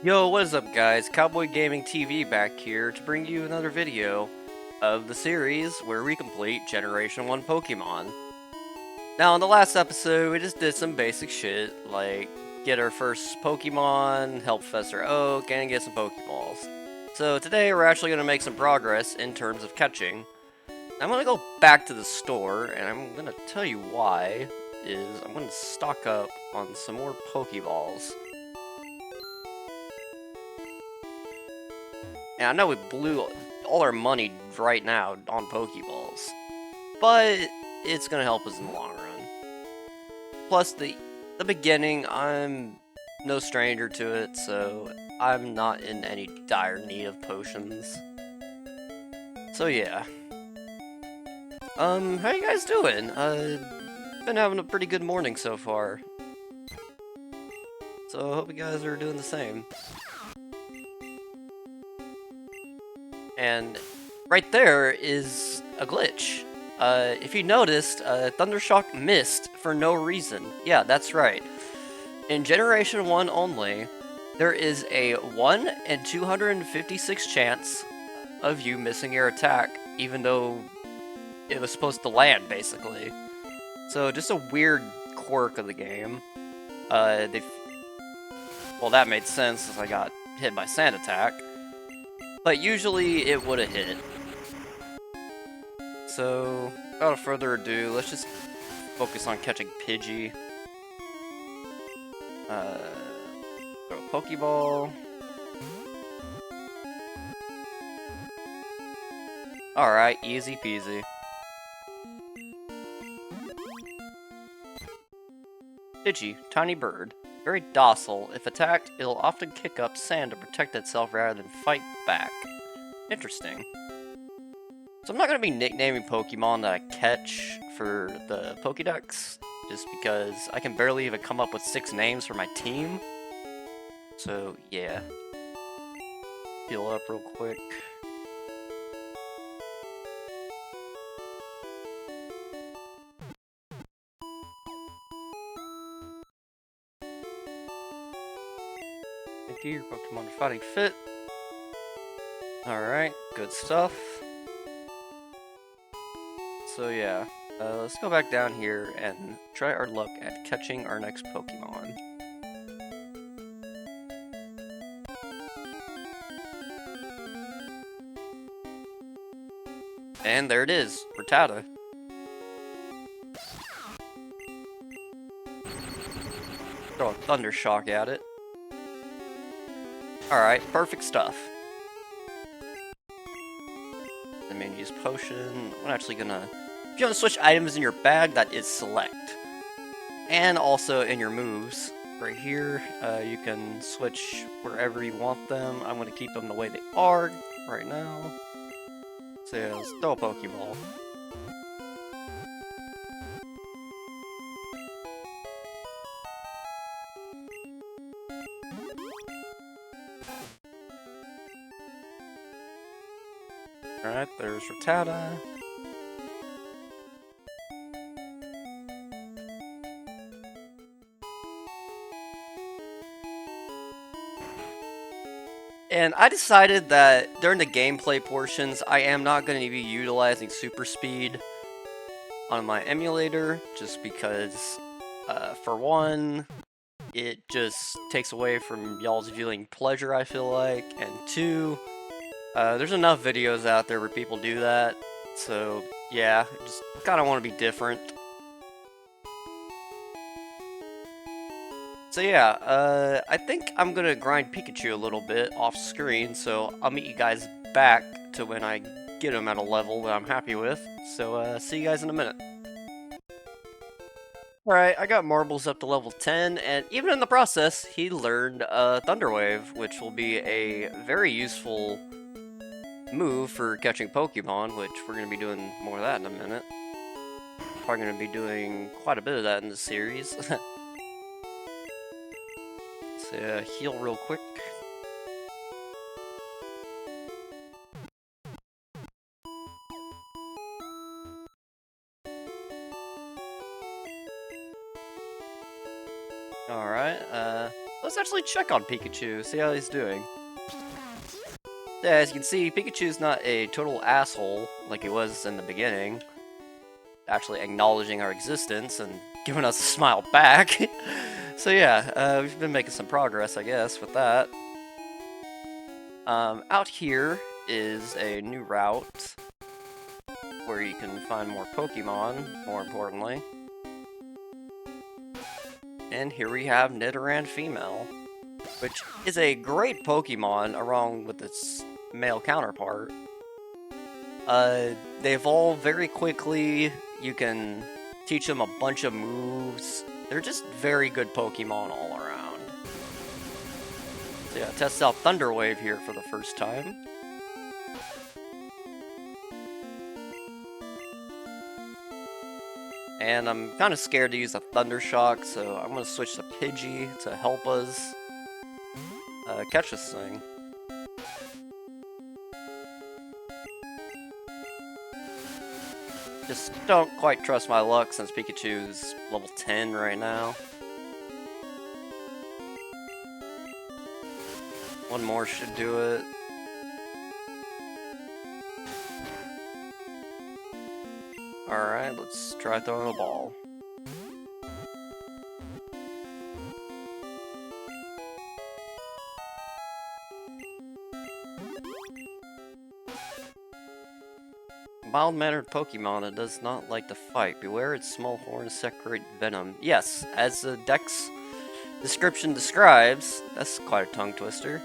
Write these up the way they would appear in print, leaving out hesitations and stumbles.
Yo, what is up guys? Cowboy Gaming TV back here to bring you another video of the series where we complete Generation 1 Pokemon. Now, in the last episode, we just did some basic shit, like get our first Pokemon, help Professor Oak, and get some Pokeballs. So today, we're actually going to make some progress in terms of catching. I'm going to go back to the store, and I'm going to tell you why, I'm going to stock up on some more Pokeballs. And I know we blew all our money right now on Pokeballs, but it's gonna help us in the long run. Plus, the beginning, I'm no stranger to it, so I'm not in any dire need of potions. So yeah. How you guys doing? Been having a pretty good morning so far. So I hope you guys are doing the same. And right there is a glitch. If you noticed, Thundershock missed for no reason. Yeah, that's right. In Generation 1 only, there is a 1 in 256 chance of you missing your attack, even though it was supposed to land, basically. So, just a weird quirk of the game. Well, that made sense as I got hit by Sand Attack. But usually it would have hit. So, without further ado, let's just focus on catching Pidgey. Throw a Pokeball. Alright, easy peasy. Pidgey, tiny bird. Very docile. If attacked, it'll often kick up sand to protect itself rather than fight back. Interesting. So I'm not going to be nicknaming Pokemon that I catch for the Pokédex, just because I can barely even come up with 6 names for my team. So, yeah. Heal up real quick. Thank you, your Pokemon are fighting fit. Alright, good stuff. So yeah, let's go back down here and try our luck at catching our next Pokemon. And there it is, Rattata. Throw a Thundershock at it. Alright, perfect stuff. I mean, use potion. I'm actually gonna... If you want to switch items in your bag, that is select. And also in your moves. Right here, you can switch wherever you want them. I'm gonna keep them the way they are right now. So yeah, let's throw a Pokeball. Alright, there's Rattata. And I decided that during the gameplay portions, I am not going to be utilizing super speed on my emulator, just because, for one, it just takes away from y'all's viewing pleasure, I feel like, and two, there's enough videos out there where people do that, so yeah, just kind of want to be different. So yeah, I think I'm gonna grind Pikachu a little bit off screen, so I'll meet you guys back to when I get him at a level that I'm happy with. So see you guys in a minute. Alright, I got Marbles up to level 10, and even in the process, he learned Thunder Wave, which will be a very useful move for catching Pokemon, which we're going to be doing more of that in a minute. Probably going to be doing quite a bit of that in this series. So heal real quick. Alright, let's actually check on Pikachu, see how he's doing. Yeah, as you can see, Pikachu's not a total asshole like he was in the beginning. Actually acknowledging our existence and giving us a smile back. So yeah, we've been making some progress, I guess, with that. Out here is a new route where you can find more Pokemon, more importantly. And here we have Nidoran Female, which is a great Pokemon along with its male counterpart. They evolve very quickly, you can teach them a bunch of moves. They're just very good Pokemon all around. So yeah, test out Thunder Wave here for the first time. And I'm kind of scared to use a Thunder Shock, so I'm going to switch to Pidgey to help us catch this thing. Just don't quite trust my luck since Pikachu's level 10 right now. One more should do it. Alright, let's try throwing a ball. Mild-mannered Pokemon that does not like to fight. Beware its small horns secrete venom. Yes, as the Dex description describes, that's quite a tongue twister.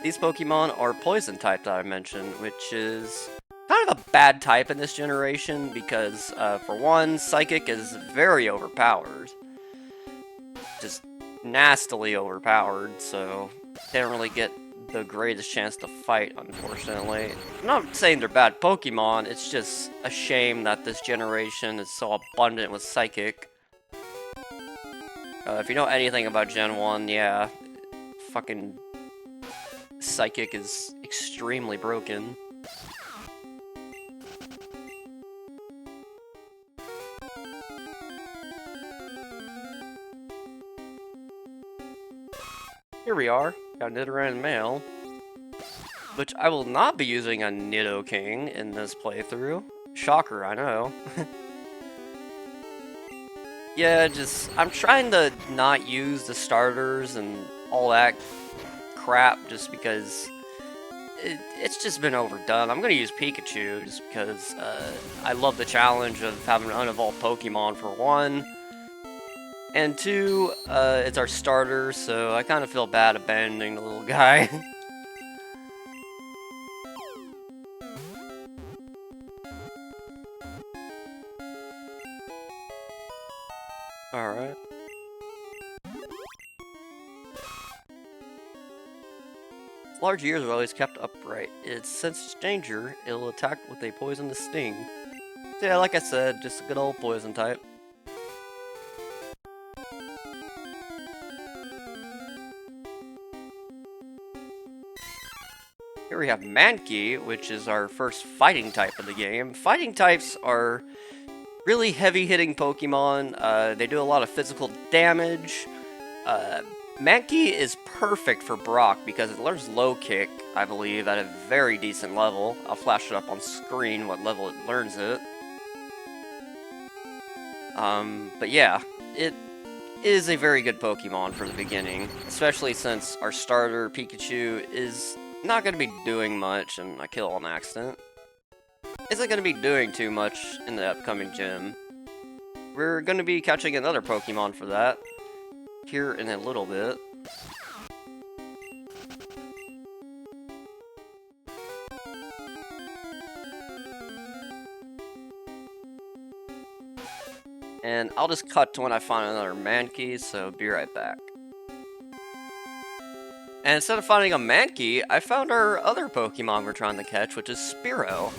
These Pokemon are poison type that I mentioned, which is kind of a bad type in this generation because, for one, Psychic is very overpowered. Just nastily overpowered, so they don't really get the greatest chance to fight, unfortunately. I'm not saying they're bad Pokemon, it's just a shame that this generation is so abundant with Psychic. If you know anything about Gen 1, yeah, fucking Psychic is extremely broken. Here we are, got Nidoran Male, which I will not be using a Nidoking in this playthrough. Shocker, I know. Yeah, I'm trying to not use the starters and all that crap just because it's just been overdone. I'm going to use Pikachu just because I love the challenge of having an unevolved Pokemon for one. And two, it's our starter, so I kind of feel bad abandoning the little guy. Alright. Its large ears are always kept upright. It senses danger, it'll attack with a poisonous sting. So yeah, like I said, just a good old poison type. Here we have Mankey, which is our first fighting type of the game. Fighting types are really heavy-hitting Pokemon. They do a lot of physical damage. Mankey is perfect for Brock because it learns Low Kick, I believe, at a very decent level. I'll flash it up on screen what level it learns it. But yeah, it is a very good Pokemon from the beginning, especially since our starter, Pikachu, is not going to be doing much, and I kill on accident. Isn't going to be doing too much in the upcoming gym. We're going to be catching another Pokemon for that here in a little bit. And I'll just cut to when I find another Mankey, so be right back. And instead of finding a Mankey, I found our other Pokemon we're trying to catch, which is Spearow.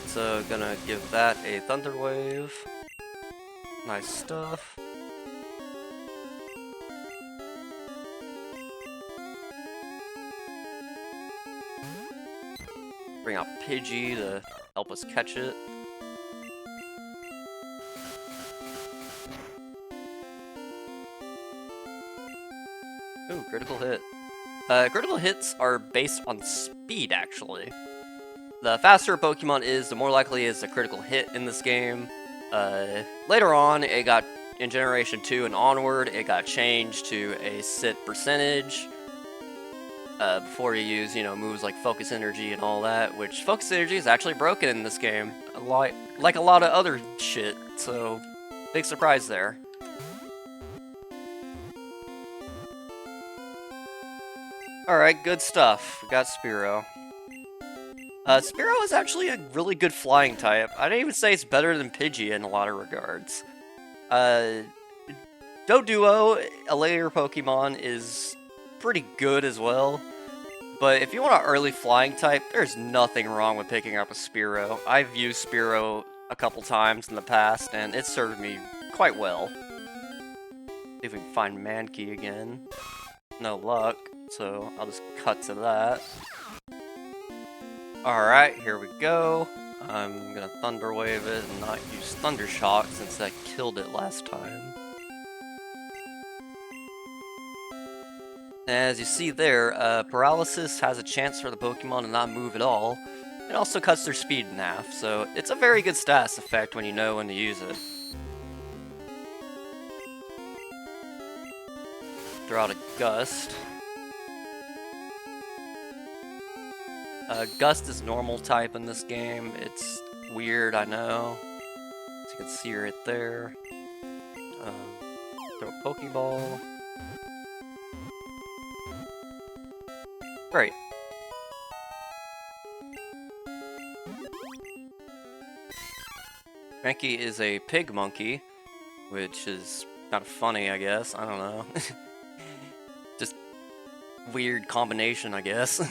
So, gonna give that a Thunder Wave. Nice stuff. Bring out Pidgey to help us catch it. Ooh, critical hit. Critical hits are based on speed, actually. The faster a Pokemon is, the more likely it is a critical hit in this game. Later on, it got, in Generation 2 and onward, it got changed to a set percentage. Before you use, moves like Focus Energy and all that, which Focus Energy is actually broken in this game, like a lot of other shit, so big surprise there. Alright, good stuff. We got Spearow. Spearow is actually a really good flying type. I'd even say it's better than Pidgey in a lot of regards. Doduo, a later Pokemon, is pretty good as well. But if you want an early flying type, there's nothing wrong with picking up a Spearow. I've used Spearow a couple times in the past, and it served me quite well. See if we can find Mankey again. No luck, so I'll just cut to that. Alright, here we go. I'm gonna Thunder Wave it and not use Thunder Shock since that killed it last time. As you see there, Paralysis has a chance for the Pokemon to not move at all. It also cuts their speed in half, so it's a very good status effect when you know when to use it. Throw out a Gust. Gust is normal type in this game. It's weird, I know. As you can see right there. Throw a Pokeball. Great. Mankey is a pig monkey, which is kind of funny, I guess. I don't know. Just weird combination, I guess.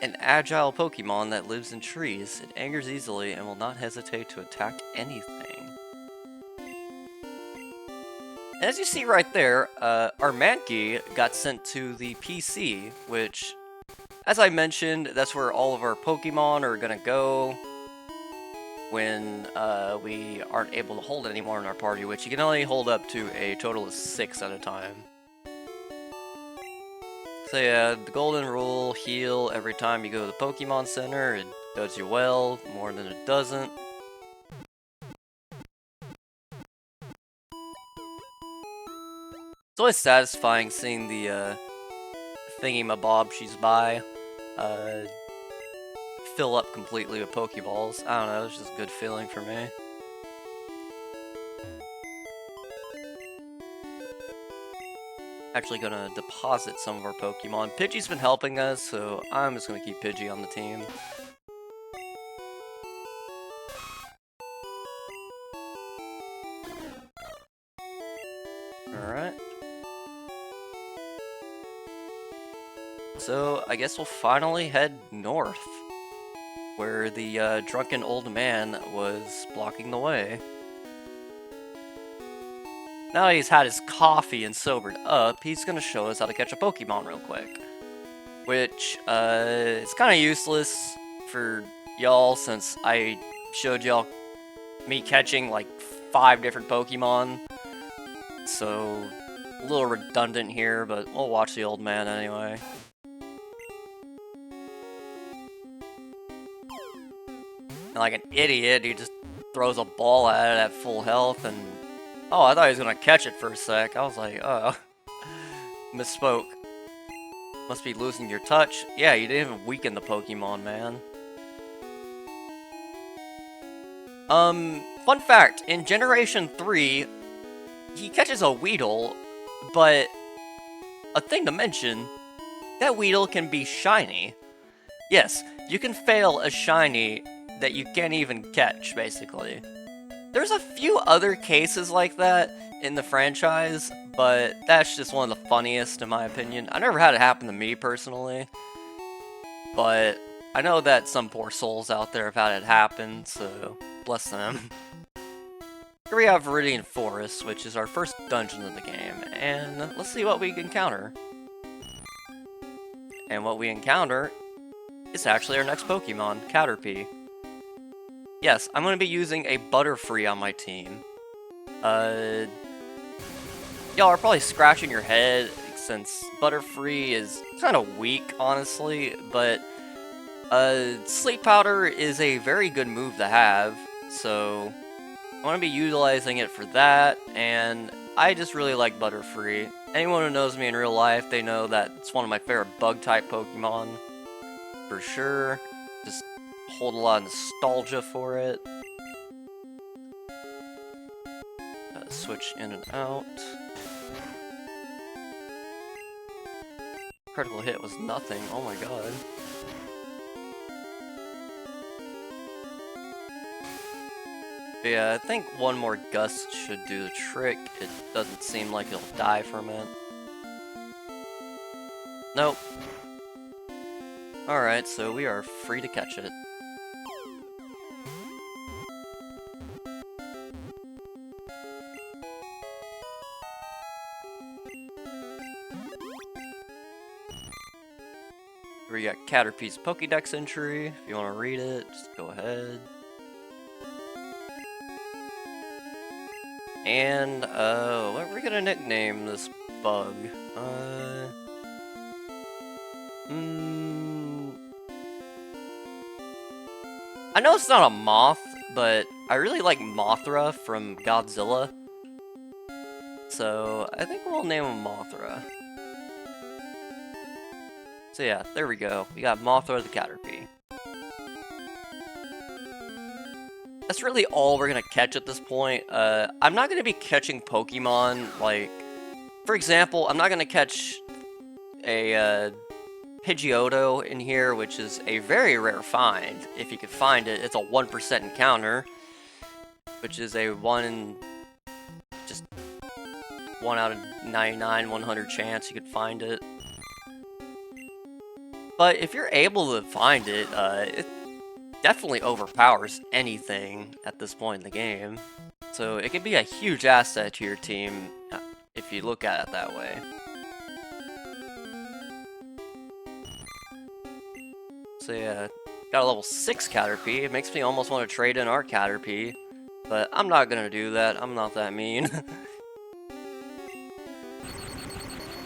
An agile Pokemon that lives in trees. It angers easily and will not hesitate to attack anything. As you see right there, our Mankey got sent to the PC, which, as I mentioned, that's where all of our Pokemon are gonna go when we aren't able to hold anymore in our party, which you can only hold up to a total of 6 at a time. So yeah, the golden rule, heal every time you go to the Pokemon Center. It does you well, more than it doesn't. It's always satisfying seeing the thingy-mabob she's by fill up completely with Pokeballs. I don't know, it's just a good feeling for me. Actually gonna deposit some of our Pokemon. Pidgey's been helping us, so I'm just gonna keep Pidgey on the team. Alright. So, I guess we'll finally head north, where the drunken old man was blocking the way. Now he's had his coffee and sobered up, he's gonna show us how to catch a Pokemon real quick. Which, is kinda useless for y'all since I showed y'all me catching like 5 different Pokemon. So, a little redundant here, but we'll watch the old man anyway. And like an idiot, he just throws a ball at it at full health and... Oh, I thought he was gonna catch it for a sec. I was like, oh. Misspoke. Must be losing your touch. Yeah, you didn't even weaken the Pokemon, man. Fun fact, in Generation 3, he catches a Weedle, but a thing to mention, that Weedle can be shiny. Yes, you can fail a shiny that you can't even catch, basically. There's a few other cases like that in the franchise, but that's just one of the funniest in my opinion. I never had it happen to me personally, but I know that some poor souls out there have had it happen, so bless them. Here we have Viridian Forest, which is our first dungeon of the game, and let's see what we encounter. And what we encounter is actually our next Pokemon, Caterpie. Yes, I'm going to be using a Butterfree on my team. y'all are probably scratching your head since Butterfree is kind of weak, honestly, but Sleep Powder is a very good move to have, so I'm going to be utilizing it for that, and I just really like Butterfree. Anyone who knows me in real life, they know that it's one of my favorite Bug-type Pokemon, for sure. Just hold a lot of nostalgia for it. Switch in and out. Critical hit was nothing, oh my god. But yeah, I think one more gust should do the trick. It doesn't seem like it'll die from it. Nope. Alright, so we are free to catch it. We got Caterpie's Pokédex entry. If you want to read it, just go ahead. And, what are we gonna nickname this bug? I know it's not a moth, but I really like Mothra from Godzilla. So, I think we'll name him Mothra. So yeah, there we go. We got Mothra the Caterpie. That's really all we're gonna catch at this point. I'm not gonna be catching Pokemon, like... For example, I'm not gonna catch a, Pidgeotto in here, which is a very rare find. If you could find it, it's a 1% encounter, which is a 1 out of 99, 100 chance you could find it. But if you're able to find it, it definitely overpowers anything at this point in the game. So it can be a huge asset to your team if you look at it that way. So yeah, got a level 6 Caterpie. It makes me almost want to trade in our Caterpie, but I'm not gonna do that. I'm not that mean.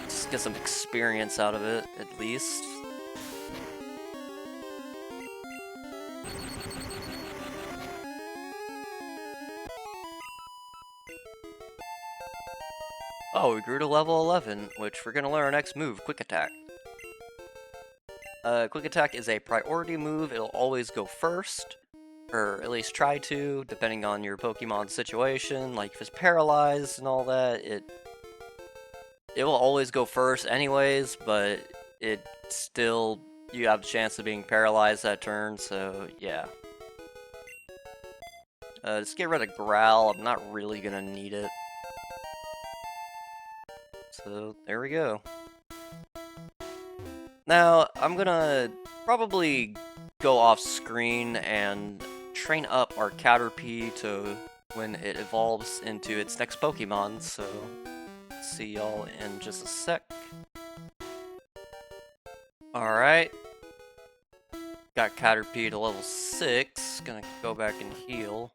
Just get some experience out of it, at least. Oh, we grew to level 11, which we're gonna learn our next move, Quick Attack. Quick Attack is a priority move. It'll always go first, or at least try to, depending on your Pokemon's situation. Like if it's paralyzed and all that, it will always go first anyways, but it still, you have a chance of being paralyzed that turn, so yeah. Just get rid of Growl. I'm not really gonna need it. So there we go. Now, I'm gonna probably go off screen and train up our Caterpie to when it evolves into its next Pokemon, so see y'all in just a sec. Alright. Got Caterpie to level 6, gonna go back and heal.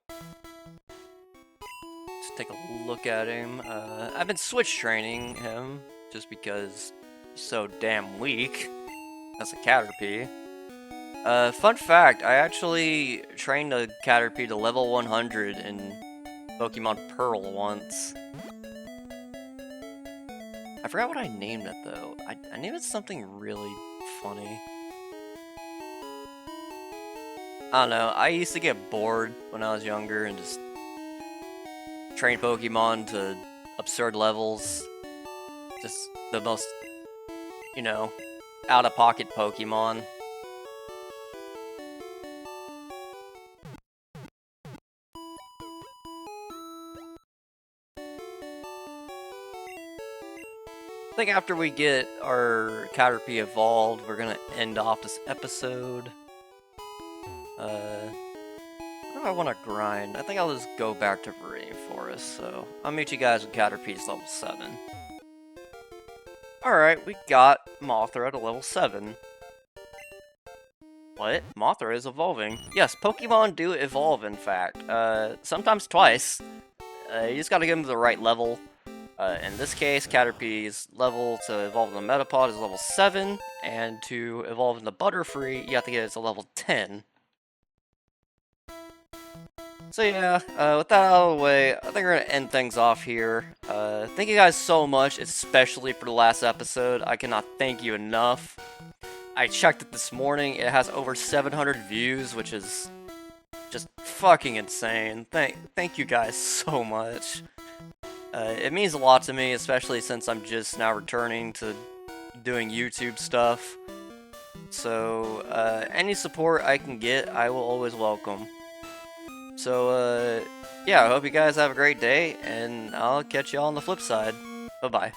Just take a look at him. I've been switch training him, just because he's so damn weak. That's a Caterpie. Fun fact, I actually trained a Caterpie to level 100 in Pokemon Pearl once. I forgot what I named it though. I named it something really funny. I don't know, I used to get bored when I was younger and just train Pokemon to absurd levels. Just the most, you know, out-of-pocket Pokemon. I think after we get our Caterpie evolved, we're gonna end off this episode. What do I want to grind? I think I'll just go back to Viridian Forest, so I'll meet you guys with Caterpie's level 7. Alright, we got Mothra to level 7. What? Mothra is evolving. Yes, Pokemon do evolve, in fact. Sometimes twice. You just gotta give them the right level. In this case, Caterpie's level to evolve in the Metapod is level 7, and to evolve in the Butterfree, you have to get it to level 10. So yeah, with that out of the way, I think we're gonna end things off here. Thank you guys so much, especially for the last episode. I cannot thank you enough. I checked it this morning, it has over 700 views, which is just fucking insane. Thank you guys so much. It means a lot to me, especially since I'm just now returning to doing YouTube stuff. So, any support I can get, I will always welcome. So, yeah, I hope you guys have a great day, and I'll catch you all on the flip side. Bye-bye.